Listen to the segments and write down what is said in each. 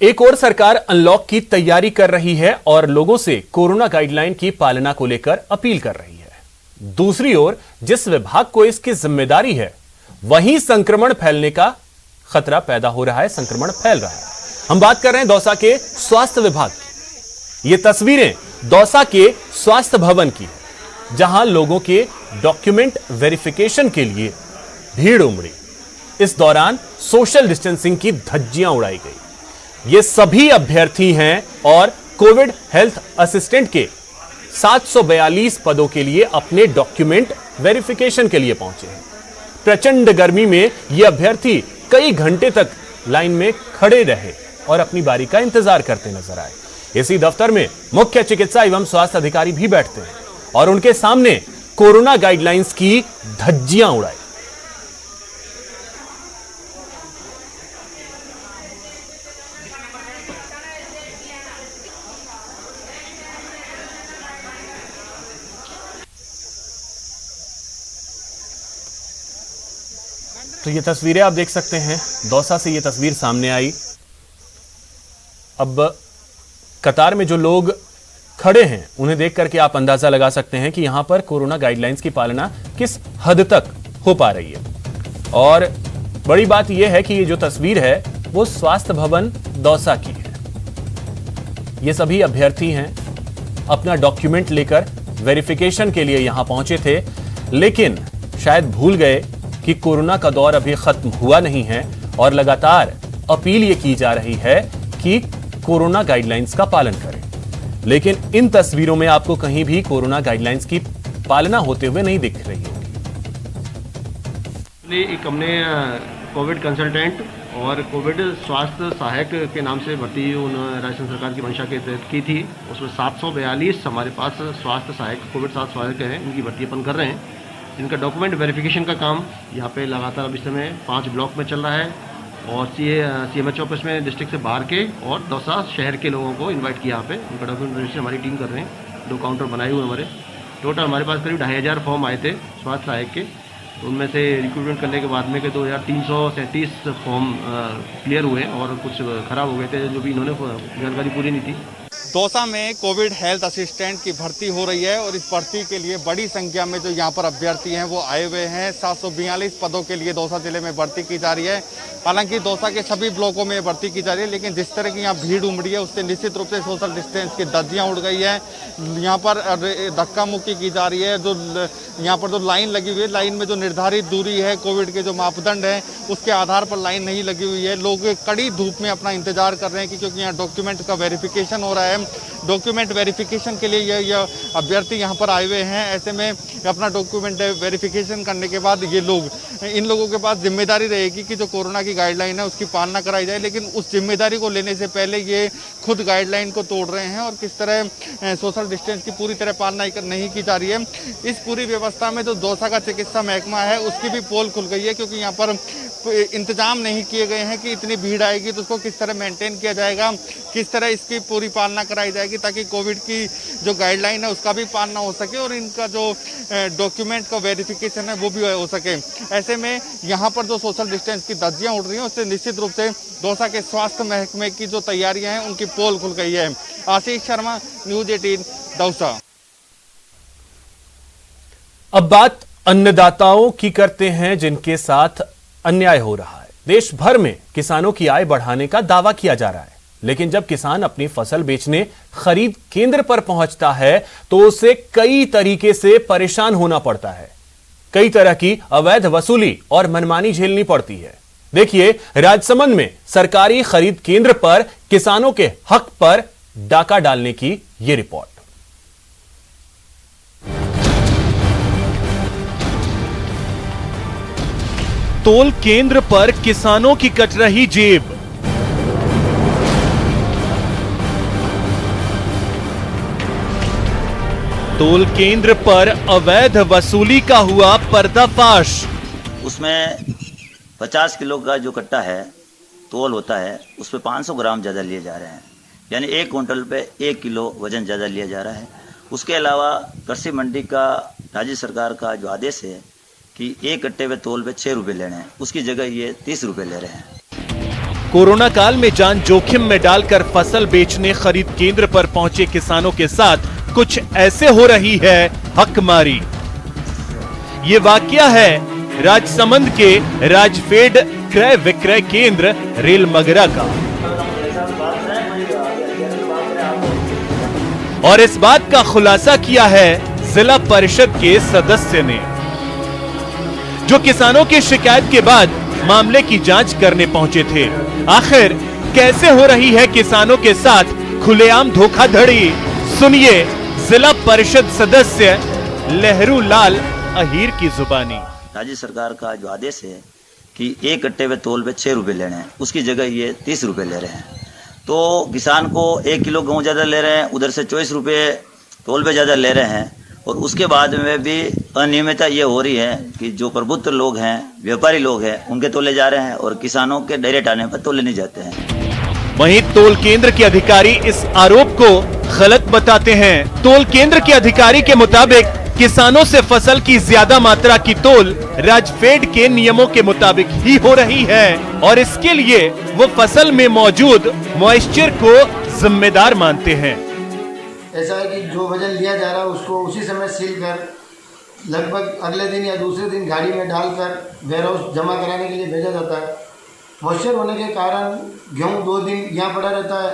एक और सरकार अनलॉक की तैयारी कर रही है और लोगों से कोरोना गाइडलाइन की पालना को लेकर अपील कर रही है। दूसरी ओर जिस विभाग को इसकी जिम्मेदारी है वहीं संक्रमण फैलने का खतरा पैदा हो रहा है, संक्रमण फैल रहा है। हम बात कर रहे हैं दौसा के स्वास्थ्य विभाग की। ये तस्वीरें दौसा के स्वास्थ्य भवन की है, जहां लोगों के डॉक्यूमेंट वेरिफिकेशन के लिए भीड़ उमड़ी। इस दौरान सोशल डिस्टेंसिंग की धज्जियां उड़ाई गई। ये सभी अभ्यर्थी हैं और कोविड हेल्थ असिस्टेंट के 742 पदों के लिए अपने डॉक्यूमेंट वेरिफिकेशन के लिए पहुंचे हैं। प्रचंड गर्मी में ये अभ्यर्थी कई घंटे तक लाइन में खड़े रहे और अपनी बारी का इंतजार करते नजर आए। इसी दफ्तर में मुख्य चिकित्सा एवं स्वास्थ्य अधिकारी भी बैठते हैं और उनके सामने कोरोना गाइडलाइंस की धज्जियां उड़ाई। तो ये तस्वीरें आप देख सकते हैं, दौसा से ये तस्वीर सामने आई। अब कतार में जो लोग खड़े हैं उन्हें देख करके आप अंदाजा लगा सकते हैं कि यहां पर कोरोना गाइडलाइंस की पालना किस हद तक हो पा रही है। और बड़ी बात यह है कि ये जो तस्वीर है वो स्वास्थ्य भवन दौसा की है। ये सभी अभ्यर्थी हैं, अपना डॉक्यूमेंट लेकर वेरिफिकेशन के लिए यहां पहुंचे थे, लेकिन शायद भूल गए कि कोरोना का दौर अभी खत्म हुआ नहीं है और लगातार अपील ये की जा रही है कि कोरोना गाइडलाइंस का पालन करें। लेकिन इन तस्वीरों में आपको कहीं भी कोरोना गाइडलाइंस की पालना होते हुए नहीं दिख रही होगी। एक हमने कोविड कंसल्टेंट और कोविड स्वास्थ्य सहायक के नाम से भर्ती राजस्थान सरकार की मंशा के तहत की थी। उसमें 742 हमारे पास स्वास्थ्य सहायक कोविड स्वास्थ्य सहायक हैं, इनकी भर्ती अपन कर रहे हैं। इनका डॉक्यूमेंट वेरिफिकेशन का काम यहाँ पे लगातार अब इस समय 5 ब्लॉक में चल रहा है और CMH ऑफिस में डिस्ट्रिक्ट से बाहर के और दौसा शहर के लोगों को इनवाइट किया यहाँ पे। उनका डॉक्यूमेंट वेरिफिकेशन हमारी टीम कर रहे हैं। 2 काउंटर बनाए हुए हमारे। टोटल हमारे पास करीब 2500 फॉर्म आए थे स्वास्थ्य सहायक के। तो उनमें से रिक्रूटमेंट करने के बाद में के 2337 फॉर्म क्लियर हुए और कुछ खराब हो गए थे, जो भी इन्होंने जानकारी पूरी नहीं थी। दौसा में कोविड हेल्थ असिस्टेंट की भर्ती हो रही है और इस भर्ती के लिए बड़ी संख्या में जो यहाँ पर अभ्यर्थी हैं वो आए हुए हैं। 742 पदों के लिए दौसा जिले में भर्ती की जा रही है। हालांकि दौसा के सभी ब्लॉकों में भर्ती की जा रही है, लेकिन जिस तरह की यहाँ भीड़ उमड़ी है उससे निश्चित रूप से सोशल डिस्टेंस की धज्जियाँ उड़ गई है। यहाँ पर धक्का मुक्की की जा रही है। जो यहाँ पर जो लाइन लगी हुई है, लाइन में जो निर्धारित दूरी है, कोविड के जो मापदंड है उसके आधार पर लाइन नहीं लगी हुई है। लोग कड़ी धूप में अपना इंतजार कर रहे हैं क्योंकि यहाँ डॉक्यूमेंट का वेरिफिकेशन हो रहा है। डॉक्यूमेंट वेरिफिकेशन के लिए यह अभ्यर्थी यहाँ पर आए हुए हैं। ऐसे में अपना डॉक्यूमेंट वेरिफिकेशन करने के बाद इन लोगों के पास जिम्मेदारी रहेगी कि जो कोरोना की गाइडलाइन है उसकी पालना कराई जाए, लेकिन उस जिम्मेदारी को लेने से पहले ये खुद गाइडलाइन को तोड़ रहे हैं और किस तरह सोशल डिस्टेंस की पूरी तरह पालना नहीं की जा रही है। इस पूरी व्यवस्था में जो दौसा का चिकित्सा महकमा है उसकी भी पोल खुल गई है, क्योंकि यहाँ पर इंतजाम नहीं किए गए हैं कि इतनी भीड़ आएगी तो उसको किस तरह मेंटेन किया जाएगा, किस तरह इसकी पूरी पालना कराई जाएगी ताकि कोविड की जो गाइडलाइन है उसका भी पालना हो सके और इनका जो डॉक्यूमेंट का वेरिफिकेशन है वो भी हो सके। ऐसे में यहाँ पर जो सोशल डिस्टेंस की धज्जियां उड़ रही हैं उससे निश्चित रूप से दौसा के स्वास्थ्य महकमे की जो तैयारियां हैं उनकी पोल खुल गई है। आशीष शर्मा, न्यूज 18 दौसा। अब बात अन्नदाताओं की करते हैं जिनके साथ अन्याय हो रहा है। देश भर में किसानों की आय बढ़ाने का दावा किया जा रहा है, लेकिन जब किसान अपनी फसल बेचने खरीद केंद्र पर पहुंचता है तो उसे कई तरीके से परेशान होना पड़ता है। कई तरह की अवैध वसूली और मनमानी झेलनी पड़ती है। देखिए राजसमंद में सरकारी खरीद केंद्र पर किसानों के हक पर डाका डालने की यह रिपोर्ट। तोल केंद्र पर किसानों की कट रही जेब। तोल केंद्र पर अवैध वसूली का हुआ पर्दाफाश। उसमें 50 किलो का जो कट्टा है तोल होता है उस पर 500 ग्राम ज़्यादा लिए जा रहे हैं, यानी 1 क्विंटल पे 1 किलो वजन ज़्यादा लिया जा रहा है। उसके अलावा कृषि मंडी का राज्य सरकार का जो आदेश है कि 1 कट्टे पे तोल पे 6 रुपये लेने हैं, उसकी जगह ये 30 रुपये ले रहे हैं। कोरोना काल में जान जोखिम में डालकर फसल बेचने खरीद केंद्र पर पहुंचे किसानों के साथ कुछ ऐसे हो रही है हकमारी। ये वाकया है राजसमंद के राजफेड क्रय विक्रय केंद्र रेलमगरा का। और इस बात का खुलासा किया है जिला परिषद के सदस्य ने, जो किसानों की शिकायत के बाद मामले की जांच करने पहुंचे थे। आखिर कैसे हो रही है किसानों के साथ खुलेआम धोखाधड़ी, सुनिए जिला परिषद सदस्य लहरू लाल अहीर की जुबानी। राज्य सरकार का जो आदेश है कि एक कट्टे पे तौल पे 6 रुपए लेने हैं, उसकी जगह ये 30 रुपए ले रहे हैं। तो किसान को 1 किलो गेहूँ ज़्यादा ले रहे हैं, उधर से 24 रुपये तौल पे ज़्यादा ले रहे हैं। और उसके बाद में भी अनियमितता ये हो रही है कि जो प्रबुद्ध लोग हैं, व्यापारी लोग हैं, उनके तोले जा रहे हैं और किसानों के डायरेक्ट आने पर तोले नहीं जाते हैं। वहीं तोल केंद्र के अधिकारी इस आरोप को गलत बताते हैं। तोल केंद्र के अधिकारी के मुताबिक किसानों से फसल की ज्यादा मात्रा की तोल राजफेड के नियमों के मुताबिक ही हो रही है और इसके लिए वो फसल में मौजूद मॉइस्चर को जिम्मेदार मानते हैं। ऐसा है कि जो वजन लिया जा रहा है उसको उसी समय सील कर लगभग अगले दिन या दूसरे दिन गाड़ी में डालकर वेयरहाउस जमा कराने के लिए भेजा जाता है। मॉइस्चर होने के कारण गेहूँ 2 दिन यहाँ पड़ा रहता है,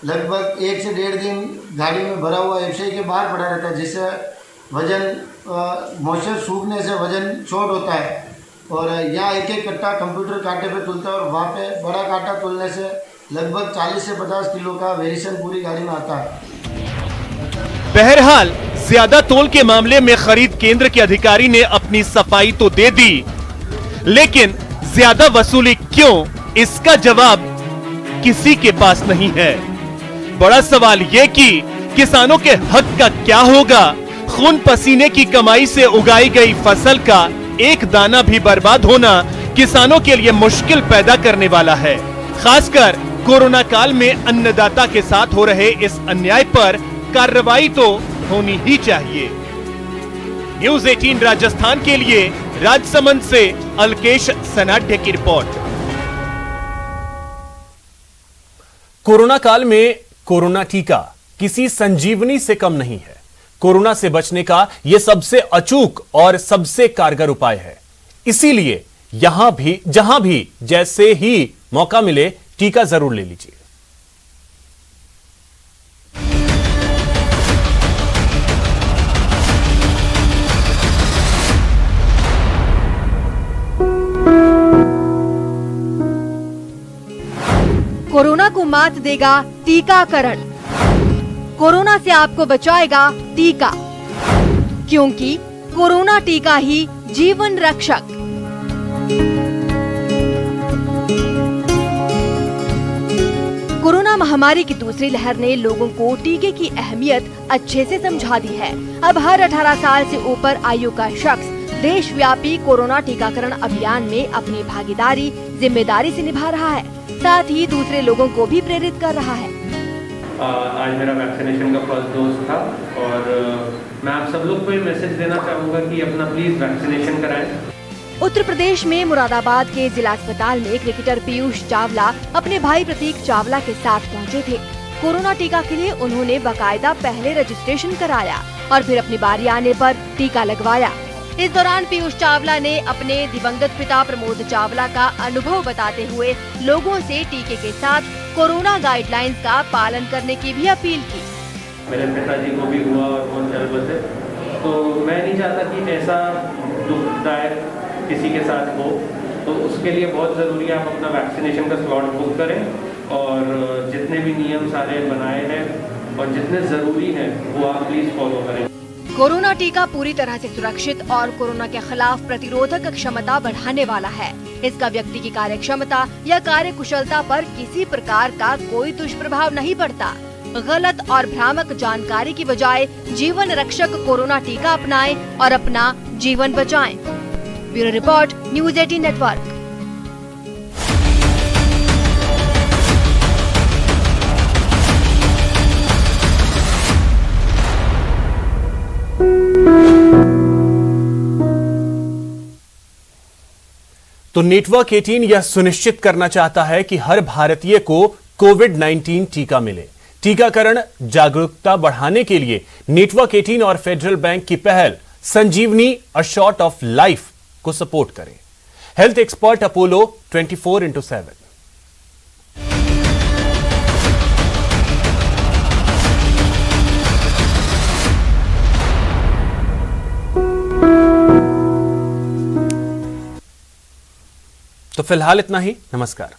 लगभग 1 से 1.5 दिन गाड़ी में भरा हुआ एफसीआई के बाहर पड़ा रहता है, जिससे वजन मॉइस्चर सूखने से वजन शॉर्ट होता है। और यहाँ एक एक कट्टा कंप्यूटर कांटे पे तुलता है और वहाँ पे बड़ा कांटा तुलने से लगभग 40 से 50 किलो का वेरिएशन पूरी गाड़ी में आता है। बहरहाल ज्यादा तोल के मामले में खरीद केंद्र के अधिकारी ने अपनी सफाई तो दे दी, लेकिन ज्यादा वसूली क्यों, इसका जवाब किसी के पास नहीं है। बड़ा सवाल यह कि किसानों के हक का क्या होगा। खून पसीने की कमाई से उगाई गई फसल का एक दाना भी बर्बाद होना किसानों के लिए मुश्किल पैदा करने वाला है। खासकर कोरोना काल में अन्नदाता के साथ हो रहे इस अन्याय पर कार्रवाई तो होनी ही चाहिए। न्यूज़ 18 राजस्थान के लिए राजसमंद से अलकेश सनाढ्य की रिपोर्ट। कोरोना काल में कोरोना टीका किसी संजीवनी से कम नहीं है। कोरोना से बचने का यह सबसे अचूक और सबसे कारगर उपाय है। इसीलिए जहां भी जैसे ही मौका मिले टीका जरूर ले लीजिए। कोरोना को मात देगा टीकाकरण। कोरोना से आपको बचाएगा टीका, क्योंकि कोरोना टीका ही जीवन रक्षक। कोरोना महामारी की दूसरी लहर ने लोगों को टीके की अहमियत अच्छे से समझा दी है। अब हर 18 साल से ऊपर आयु का शख्स देशव्यापी कोरोना टीकाकरण अभियान में अपनी भागीदारी जिम्मेदारी से निभा रहा है, साथ ही दूसरे लोगों को भी प्रेरित कर रहा है। आज मेरा वैक्सीनेशन का फर्स्ट डोज था और मैं आप सब लोग को ये मैसेज देना चाहूँगा कि अपना प्लीज वैक्सीनेशन कराएं। उत्तर प्रदेश में मुरादाबाद के जिला अस्पताल में क्रिकेटर पीयूष चावला अपने भाई प्रतीक चावला के साथ पहुंचे थे। कोरोना टीका के लिए उन्होंने बाकायदा पहले रजिस्ट्रेशन कराया और फिर अपनी बारी आने पर टीका लगवाया। इस दौरान पीयूष चावला ने अपने दिवंगत पिता प्रमोद चावला का अनुभव बताते हुए लोगों से टीके के साथ कोरोना गाइडलाइंस का पालन करने की भी अपील की। मेरे पिताजी को भी हुआ और बहुत जल्द से, तो मैं नहीं चाहता कि ऐसा दुखदायक किसी के साथ हो, तो उसके लिए बहुत ज़रूरी है आप अपना वैक्सीनेशन का स्लॉट बुक करें और जितने भी नियम सारे बनाए हैं और जितने ज़रूरी हैं वो आप प्लीज़ फॉलो करें। कोरोना टीका पूरी तरह से सुरक्षित और कोरोना के खिलाफ प्रतिरोधक क्षमता बढ़ाने वाला है। इसका व्यक्ति की कार्य क्षमता या कार्य कुशलता पर किसी प्रकार का कोई दुष्प्रभाव नहीं पड़ता। गलत और भ्रामक जानकारी की बजाय जीवन रक्षक कोरोना टीका अपनाएं और अपना जीवन बचाएं। Bureau report, news 18 network. तो नेटवर्क 18 यह सुनिश्चित करना चाहता है कि हर भारतीय को कोविड-19 टीका मिले। टीकाकरण जागरूकता बढ़ाने के लिए नेटवर्क 18 और फेडरल बैंक की पहल संजीवनी अ शॉट ऑफ लाइफ को सपोर्ट करें। Health expert Apollo 24/7। तो फिलहाल इतना ही। नमस्कार।